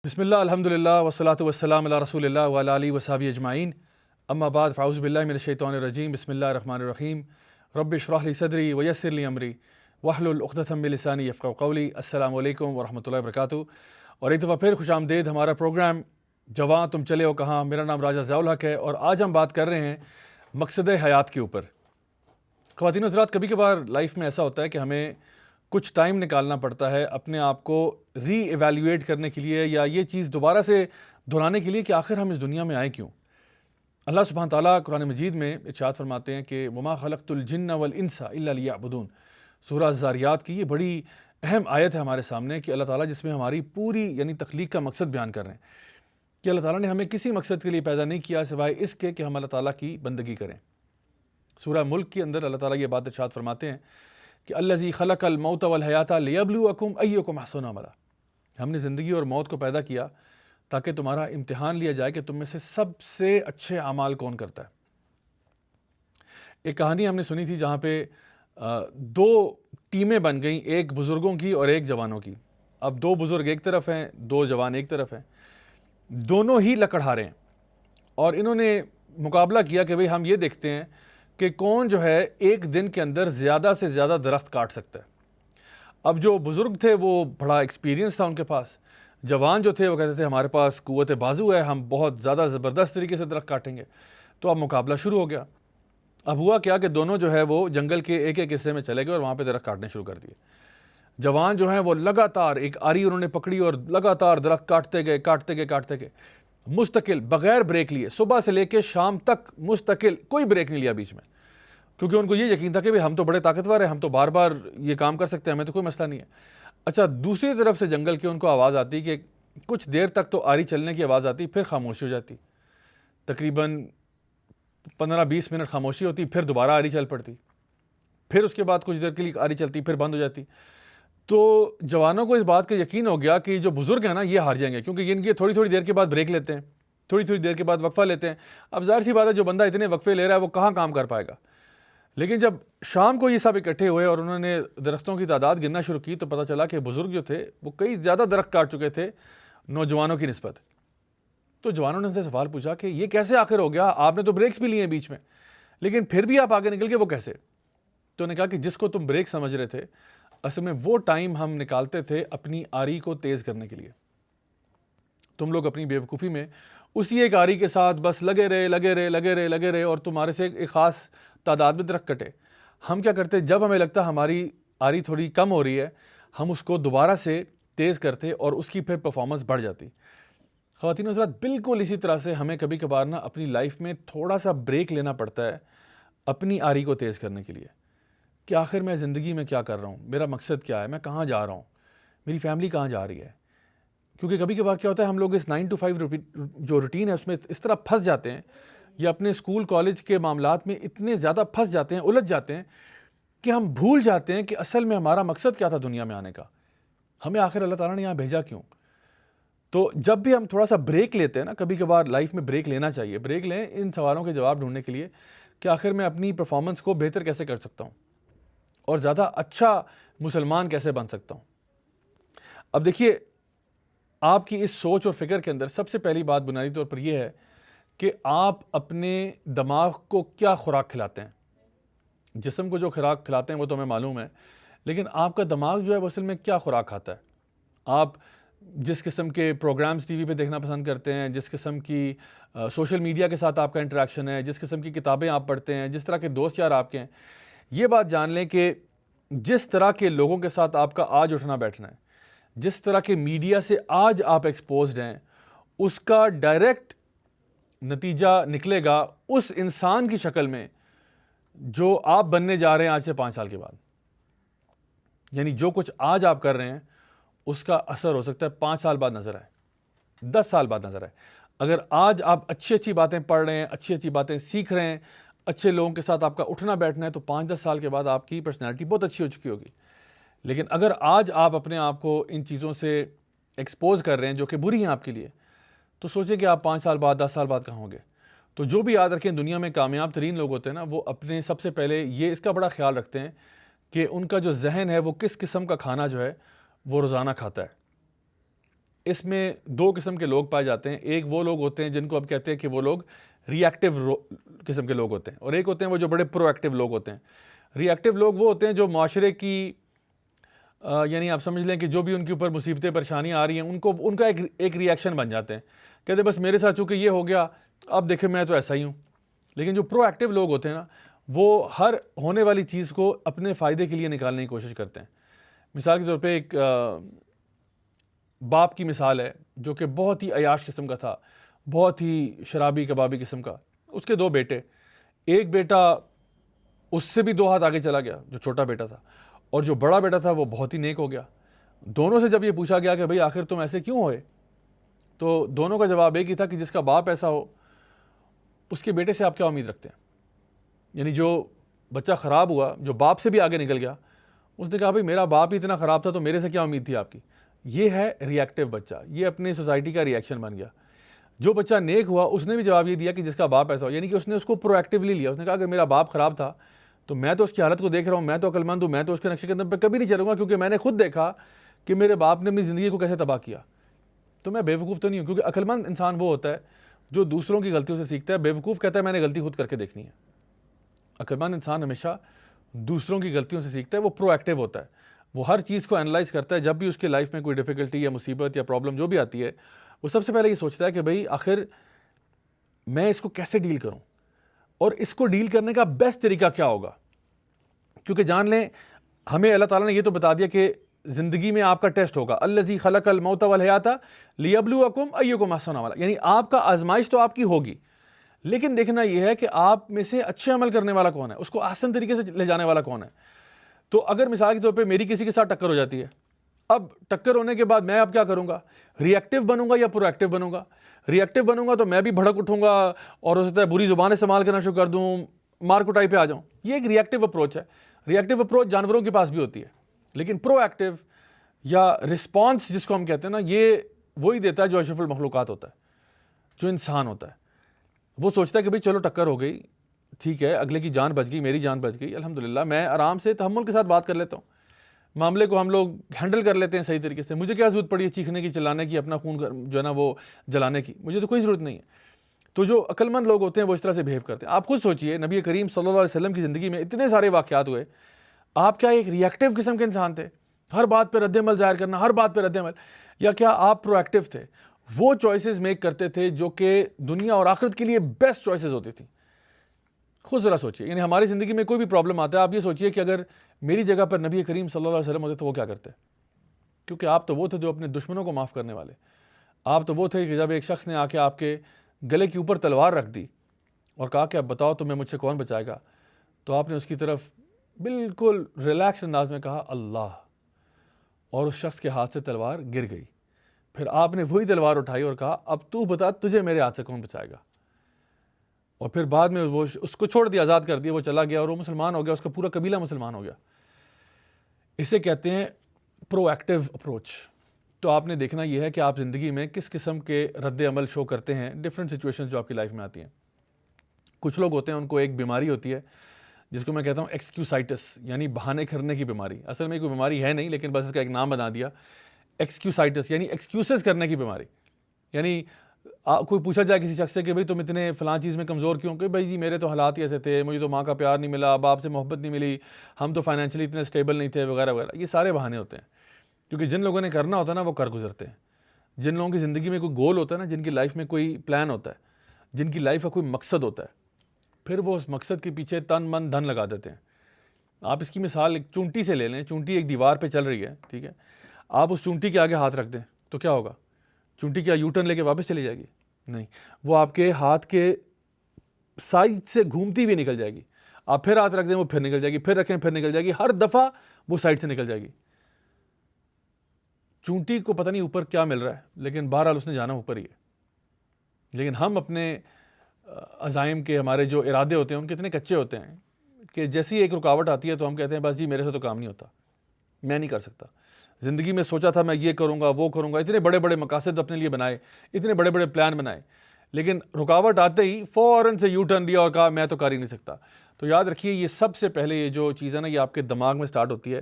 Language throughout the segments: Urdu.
بسم اللہ الحمدللہ والصلاة والسلام علی رسول اللہ وعلی آلہ وصحبہ اجمعین اما بعد فاعوذ باللہ من الشیطان الرجیم بسم اللہ الرحمن الرحیم رب اشرح لی صدری ویسر لی امری واحلل عقدۃ من لسانی یفقہوا قولی۔ السلام علیکم ورحمۃ اللہ وبرکاتہ۔ اور ایک دفعہ پھر خوش آمدید ہمارا پروگرام جواں تم چلے ہو کہاں۔ میرا نام راجہ ضیاء الحق ہے اور آج ہم بات کر رہے ہیں مقصد حیات کے اوپر۔ خواتین و حضرات، کبھی کبھار لائف میں ایسا ہوتا ہے کہ ہمیں کچھ ٹائم نکالنا پڑتا ہے اپنے آپ کو ری ایویلیویٹ کرنے کے لیے، یا یہ چیز دوبارہ سے دہرانے کے لیے کہ آخر ہم اس دنیا میں آئے کیوں۔ اللہ سبحانہ تعالیٰ قرآن مجید میں ارشاد فرماتے ہیں کہ وما خلقت الجن والانس الا لیعبدون۔ سورہ الذاریات کی یہ بڑی اہم آیت ہے ہمارے سامنے کہ اللہ تعالیٰ جس میں ہماری پوری تخلیق کا مقصد بیان کر رہے ہیں کہ اللہ تعالیٰ نے ہمیں کسی مقصد کے لیے پیدا نہیں کیا سوائے اس کے کہ ہم اللہ تعالیٰ کی بندگی کریں۔ سورہ ملک کے اندر اللہ تعالیٰ یہ بات ارشاد فرماتے ہیں کہ الذی خلق الموت والحیات لیبلوکم ایکم احسن عملا۔ ہم نے زندگی اور موت کو پیدا کیا تاکہ تمہارا امتحان لیا جائے کہ تم میں سے سب سے اچھے اعمال کون کرتا ہے۔ ایک کہانی ہم نے سنی تھی جہاں پہ دو ٹیمیں بن گئیں، ایک بزرگوں کی اور ایک جوانوں کی۔ اب دو بزرگ ایک طرف ہیں، دو جوان ایک طرف ہیں، دونوں ہی لکڑہارے ہیں، اور انہوں نے مقابلہ کیا کہ بھئی ہم یہ دیکھتے ہیں کہ کون جو ہے ایک دن کے اندر زیادہ سے زیادہ درخت کاٹ سکتا ہے۔ اب جو بزرگ تھے وہ بڑا ایکسپیرینس تھا ان کے پاس، جوان جو تھے وہ کہتے تھے ہمارے پاس قوت بازو ہے، ہم بہت زیادہ زبردست طریقے سے درخت کاٹیں گے۔ تو اب مقابلہ شروع ہو گیا۔ اب ہوا کیا کہ دونوں جو ہے وہ جنگل کے ایک ایک حصے میں چلے گئے اور وہاں پہ درخت کاٹنے شروع کر دیے۔ جوان جو ہیں وہ لگاتار ایک آری انہوں نے پکڑی اور لگاتار درخت کاٹتے گئے مستقل، بغیر بریک لیے، صبح سے لے کے شام تک مستقل، کوئی بریک نہیں لیا بیچ میں، کیونکہ ان کو یہ یقین تھا کہ ہم تو بڑے طاقتور ہیں، ہم تو بار بار یہ کام کر سکتے ہیں، ہمیں تو کوئی مسئلہ نہیں ہے۔ اچھا، دوسری طرف سے جنگل کی ان کو آواز آتی کہ کچھ دیر تک تو آری چلنے کی آواز آتی، پھر خاموشی ہو جاتی، تقریباً 15-20 منٹ خاموشی ہوتی، پھر دوبارہ آری چل پڑتی، پھر اس کے بعد کچھ دیر کے لیے آری چلتی، پھر بند ہو جاتی۔ تو جوانوں کو اس بات کا یقین ہو گیا کہ جو بزرگ ہیں نا یہ ہار جائیں گے، کیونکہ ان کے تھوڑی دیر کے بعد بریک لیتے ہیں، تھوڑی دیر کے بعد وقفہ لیتے ہیں۔ اب ظاہر سی بات ہے جو بندہ اتنے وقفے لے رہا ہے وہ کہاں کام کر پائے گا۔ لیکن جب شام کو یہ سب اکٹھے ہوئے اور انہوں نے درختوں کی تعداد گننا شروع کی تو پتہ چلا کہ بزرگ جو تھے وہ کئی زیادہ درخت کاٹ چکے تھے نوجوانوں کی نسبت۔ تو جوانوں نے ان سے سوال پوچھا کہ یہ کیسے آخر ہو گیا، آپ نے تو بریکس بھی لیے ہیں بیچ میں لیکن پھر بھی آپ آگے نکل گئے، وہ کیسے؟ تو انہوں نے کہا کہ جس کو تم بریک سمجھ رہے تھے، اصل میں وہ ٹائم ہم نکالتے تھے اپنی آری کو تیز کرنے کے لیے۔ تم لوگ اپنی بیوقوفی میں اسی ایک آری کے ساتھ بس لگے رہے اور تمہارے سے ایک خاص تعداد میں درخت کٹے۔ ہم کیا کرتے، جب ہمیں لگتا ہماری آری تھوڑی کم ہو رہی ہے، ہم اس کو دوبارہ سے تیز کرتے اور اس کی پھر پرفارمنس بڑھ جاتی۔ خواتین و حضرات، بالکل اسی طرح سے ہمیں کبھی کبھار نا اپنی لائف میں تھوڑا سا بریک لینا پڑتا ہے اپنی آری کو تیز کرنے کے لیے کہ آخر میں زندگی میں کیا کر رہا ہوں، میرا مقصد کیا ہے، میں کہاں جا رہا ہوں، میری فیملی کہاں جا رہی ہے۔ کیونکہ کبھی کبھار کیا ہوتا ہے، ہم لوگ اس 9 to 5 جو روٹین ہے اس میں اس طرح پھنس جاتے ہیں، یا اپنے اسکول کالج کے معاملات میں اتنے زیادہ پھنس جاتے ہیں، الجھ جاتے ہیں کہ ہم بھول جاتے ہیں کہ اصل میں ہمارا مقصد کیا تھا دنیا میں آنے کا، ہمیں آخر اللہ تعالیٰ نے یہاں بھیجا کیوں۔ تو جب بھی ہم تھوڑا سا بریک لیتے ہیں نا، کبھی کبھار لائف میں بریک لینا چاہیے، بریک لیں ان سوالوں کے جواب ڈھونڈنے کے لیے کہ آخر میں اپنی پرفارمنس کو بہتر کیسے کر سکتا ہوں اور زیادہ اچھا مسلمان کیسے بن سکتا ہوں۔ اب دیکھیے، آپ کی اس سوچ اور فکر کے اندر سب سے پہلی بات بنیادی طور پر یہ ہے کہ آپ اپنے دماغ کو کیا خوراک کھلاتے ہیں۔ جسم کو جو خوراک کھلاتے ہیں وہ تو ہمیں معلوم ہے، لیکن آپ کا دماغ جو ہے وہ اصل میں کیا خوراک کھاتا ہے۔ آپ جس قسم کے پروگرامز ٹی وی پہ دیکھنا پسند کرتے ہیں، جس قسم کی سوشل میڈیا کے ساتھ آپ کا انٹریکشن ہے، جس قسم کی کتابیں آپ پڑھتے ہیں، جس طرح کے دوست یار آپ کے ہیں، یہ بات جان لیں کہ جس طرح کے لوگوں کے ساتھ آپ کا آج اٹھنا بیٹھنا ہے، جس طرح کے میڈیا سے آج آپ ایکسپوزڈ ہیں، اس کا ڈائریکٹ نتیجہ نکلے گا اس انسان کی شکل میں جو آپ بننے جا رہے ہیں آج سے 5 سال کے بعد۔ یعنی جو کچھ آج آپ کر رہے ہیں اس کا اثر ہو سکتا ہے 5 سال بعد نظر آئے، 10 سال بعد نظر آئے۔ اگر آج آپ اچھی باتیں پڑھ رہے ہیں، اچھی باتیں سیکھ رہے ہیں، اچھے لوگوں کے ساتھ آپ کا اٹھنا بیٹھنا ہے، تو 5-10 سال کے بعد آپ کی پرسنالٹی بہت اچھی ہو چکی ہوگی۔ لیکن اگر آج آپ اپنے آپ کو ان چیزوں سے ایکسپوز کر رہے ہیں جو کہ بری ہیں آپ کے لیے، تو سوچیں کہ آپ 5 سال بعد 10 سال بعد کہاں ہوں گے۔ تو جو بھی یاد رکھیں، دنیا میں کامیاب ترین لوگ ہوتے ہیں نا، وہ اپنے سب سے پہلے یہ اس کا بڑا خیال رکھتے ہیں کہ ان کا جو ذہن ہے وہ کس قسم کا کھانا جو ہے وہ روزانہ کھاتا ہے۔ اس میں دو قسم کے لوگ پائے جاتے ہیں. ایک وہ لوگ ہوتے ہیں جن کو اب کہتے ہیں کہ وہ لوگ ری ایکٹیو قسم کے لوگ ہوتے ہیں, اور ایک ہوتے ہیں وہ جو بڑے پرو ایکٹیو لوگ ہوتے ہیں. ری ایکٹیو لوگ وہ ہوتے ہیں جو معاشرے کی یعنی آپ سمجھ لیں کہ جو بھی ان کے اوپر مصیبتیں پریشانیاں آ رہی ہیں ان کا ایک ری ایکشن بن جاتے ہیں, کہتے ہیں بس میرے ساتھ چونکہ یہ ہو گیا اب دیکھیں میں تو ایسا ہی ہوں. لیکن جو پرو ایکٹیو لوگ ہوتے ہیں نا, وہ ہر ہونے والی چیز کو اپنے فائدے کے لیے نکالنے کی کوشش کرتے ہیں. مثال کے طور پہ ایک باپ کی مثال ہے جو کہ بہت ہی عیاش قسم کا تھا, بہت ہی شرابی کبابی قسم کا. اس کے دو بیٹے, ایک بیٹا اس سے بھی 2 ہاتھ آگے چلا گیا جو چھوٹا بیٹا تھا, اور جو بڑا بیٹا تھا وہ بہت ہی نیک ہو گیا. دونوں سے جب یہ پوچھا گیا کہ بھئی آخر تم ایسے کیوں ہوئے, تو دونوں کا جواب ایک ہی تھا کہ جس کا باپ ایسا ہو اس کے بیٹے سے آپ کیا امید رکھتے ہیں. یعنی جو بچہ خراب ہوا, جو باپ سے بھی آگے نکل گیا, اس نے کہا بھئی میرا باپ ہی اتنا خراب تھا تو میرے سے کیا امید تھی آپ کی. یہ ہے ری ایکٹیو بچہ, یہ اپنے سوسائٹی کا ری ایکشن بن گیا. جو بچہ نیک ہوا اس نے بھی جواب یہ دیا کہ جس کا باپ ایسا ہو, یعنی کہ اس نے اس کو پرو ایکٹیولی لیا. اس نے کہا اگر میرا باپ خراب تھا تو میں تو اس کی حالت کو دیکھ رہا ہوں, میں تو عقل مند ہوں, میں تو اس کے نقشے قدم پہ کبھی نہیں چلوں گا کیونکہ میں نے خود دیکھا کہ میرے باپ نے اپنی زندگی کو کیسے تباہ کیا. تو میں بے وقوف تو نہیں ہوں, کیونکہ عقل مند انسان وہ ہوتا ہے جو دوسروں کی غلطیوں سے سیکھتا ہے. بے وقوف کہتا ہے میں نے غلطی خود کر کے دیکھنی ہے. عقل مند انسان ہمیشہ دوسروں کی غلطیوں سے سیکھتا ہے, وہ پرو ایکٹیو ہوتا ہے, وہ ہر چیز کو انالائز کرتا ہے. جب بھی اس کے لائف میں کوئی ڈیفیکلٹی یا مصیبت یا پرابلم جو بھی آتی ہے, وہ سب سے پہلے یہ سوچتا ہے کہ بھئی آخر میں اس کو کیسے ڈیل کروں, اور اس کو ڈیل کرنے کا بیسٹ طریقہ کیا ہوگا. کیونکہ جان لیں ہمیں اللہ تعالیٰ نے یہ تو بتا دیا کہ زندگی میں آپ کا ٹیسٹ ہوگا, الذی خلق الموت والحیات لیبلوکم ایکم احسن عملا, یعنی آپ کا آزمائش تو آپ کی ہوگی, لیکن دیکھنا یہ ہے کہ آپ میں سے اچھے عمل کرنے والا کون ہے, اس کو احسن طریقے سے لے جانے والا کون ہے. تو اگر مثال کے طور پہ میری کسی کے ساتھ ٹکر ہو جاتی ہے, اب ٹکر ہونے کے بعد میں اب کیا کروں گا, ری ایکٹیو بنوں گا یا پرو ایکٹیو بنوں گا. ری ایکٹیو بنوں گا تو میں بھی بھڑک اٹھوں گا اور ہو سکتا ہے بری زبان استعمال کرنا شروع کر دوں, مار کٹائی پہ آ جاؤں. یہ ایک ری ایکٹیو اپروچ ہے. ری ایکٹیو اپروچ جانوروں کے پاس بھی ہوتی ہے, لیکن پرو ایکٹیو یا رسپانس جس کو ہم کہتے ہیں نا, یہ وہی دیتا ہے جو اشرف المخلوقات ہوتا ہے, جو انسان ہوتا ہے. وہ سوچتا ہے کہ بھئی چلو ٹکر ہو گئی, ٹھیک ہے, اگلے کی جان بچ گئی, میری جان بچ گئی, الحمدللہ, میں آرام سے تحمل کے ساتھ بات کر لیتا ہوں, معاملے کو ہم لوگ ہینڈل کر لیتے ہیں صحیح طریقے سے. مجھے کیا ضرورت پڑی ہے چیخنے کی, چلانے کی, اپنا خون جو ہے نا وہ جلانے کی, مجھے تو کوئی ضرورت نہیں ہے. تو جو عقل مند لوگ ہوتے ہیں وہ اس طرح سے بہیو کرتے ہیں. آپ خود سوچئے نبی کریم صلی اللہ علیہ وسلم کی زندگی میں اتنے سارے واقعات ہوئے, آپ کیا ایک ری ایکٹیو قسم کے انسان تھے, ہر بات پہ رد عمل ظاہر کرنا, ہر بات پہ رد عمل, یا کیا آپ پرو ایکٹیو تھے, وہ چوائسز میک کرتے تھے جو کہ دنیا اور آخرت کے لیے بیسٹ چوائسز ہوتی تھیں. خود ذرا سوچئے, یعنی ہماری زندگی میں کوئی بھی پرابلم آتا ہے, آپ یہ سوچئے کہ اگر میری جگہ پر نبی کریم صلی اللہ علیہ وسلم ہوتے تو وہ کیا کرتے, کیونکہ آپ تو وہ تھے جو اپنے دشمنوں کو معاف کرنے والے. آپ تو وہ تھے کہ جب ایک شخص نے آ کے آپ کے گلے کے اوپر تلوار رکھ دی اور کہا کہ اب بتاؤ تمہیں مجھ سے کون بچائے گا, تو آپ نے اس کی طرف بالکل ریلیکس انداز میں کہا اللہ, اور اس شخص کے ہاتھ سے تلوار گر گئی. پھر آپ نے وہی تلوار اٹھائی اور کہا اب تو بتا تجھے میرے ہاتھ سے کون بچائے گا. اور پھر بعد میں وہ اس کو چھوڑ دیا, آزاد کر دیا, وہ چلا گیا اور وہ مسلمان ہو گیا, اس کا پورا قبیلہ مسلمان ہو گیا. اسے کہتے ہیں پرو ایکٹیو اپروچ. تو آپ نے دیکھنا یہ ہے کہ آپ زندگی میں کس قسم کے رد عمل شو کرتے ہیں ڈفرینٹ سچویشنز جو آپ کی لائف میں آتی ہیں. کچھ لوگ ہوتے ہیں ان کو ایک بیماری ہوتی ہے جس کو میں کہتا ہوں ایکسکیوسائٹس, یعنی بہانے کرنے کی بیماری. اصل میں کوئی بیماری ہے نہیں, لیکن بس اس کا ایک نام بنا دیا ایکسکیوسائٹس, یعنی ایکسکیوزز کرنے کی بیماری. یعنی کوئی پوچھا جائے کسی شخص سے کہ بھئی تم اتنے فلاں چیز میں کمزور کیوں, کہ بھئی جی میرے تو حالات ہی ایسے تھے, مجھے تو ماں کا پیار نہیں ملا, باپ سے محبت نہیں ملی, ہم تو فائنینشلی اتنے اسٹیبل نہیں تھے, وغیرہ وغیرہ. یہ سارے بہانے ہوتے ہیں, کیونکہ جن لوگوں نے کرنا ہوتا ہے نا وہ کر گزرتے ہیں. جن لوگوں کی زندگی میں کوئی گول ہوتا ہے نا, جن کی لائف میں کوئی پلان ہوتا ہے, جن کی لائف کا کوئی مقصد ہوتا ہے, پھر وہ اس مقصد کے پیچھے تن من دھن لگا دیتے ہیں. آپ اس کی مثال ایک چونٹی سے لے لیں. چونٹی ایک دیوار پہ چل رہی ہے, ٹھیک ہے, آپ اس چونٹی کے آگے ہاتھ رکھ دیں تو کیا ہوگا, چونٹی کیا یو ٹرن لے کے واپس چلی جائے گی؟ نہیں, وہ آپ کے ہاتھ کے سائڈ سے گھومتی بھی نکل جائے گی. آپ پھر ہاتھ رکھ دیں وہ پھر نکل جائے گی, پھر رکھیں پھر نکل جائے گی, ہر دفعہ وہ سائڈ سے نکل جائے گی. چونٹی کو پتہ نہیں اوپر کیا مل رہا ہے, لیکن بہرحال اس نے جانا اوپر ہی ہے. لیکن ہم اپنے عزائم کے, ہمارے جو ارادے ہوتے ہیں ان کے اتنے کچے ہوتے ہیں کہ جیسی ایک رکاوٹ آتی ہے تو ہم کہتے ہیں بس جی میرے سے تو کام نہیں ہوتا, میں نہیں کر سکتا. زندگی میں سوچا تھا میں یہ کروں گا وہ کروں گا, اتنے بڑے بڑے مقاصد اپنے لیے بنائے, اتنے بڑے بڑے پلان بنائے, لیکن رکاوٹ آتے ہی فوراً سے یو ٹرن لیا اور کہا میں تو کر ہی نہیں سکتا. تو یاد رکھیے یہ سب سے پہلے یہ جو چیز ہے نا یہ آپ کے دماغ میں سٹارٹ ہوتی ہے.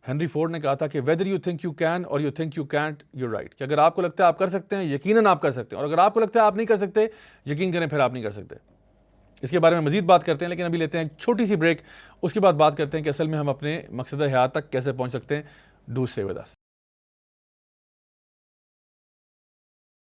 ہنری فورڈ نے کہا تھا کہ whether you think you can or you think you can't, you're right. کہ اگر آپ کو لگتا ہے آپ کر سکتے ہیں، یقیناً آپ کر سکتے ہیں، اور اگر آپ کو لگتا ہے آپ نہیں کر سکتے، یقین کریں پھر آپ نہیں کر سکتے. اس کے بارے میں مزید بات کرتے ہیں، لیکن ابھی لیتے ہیں ایک چھوٹی سی بریک. اس کے بعد بات کرتے ہیں کہ اصل میں ہم اپنے مقصد حیات تک کیسے پہنچ سکتے ہیں. Do stay with us.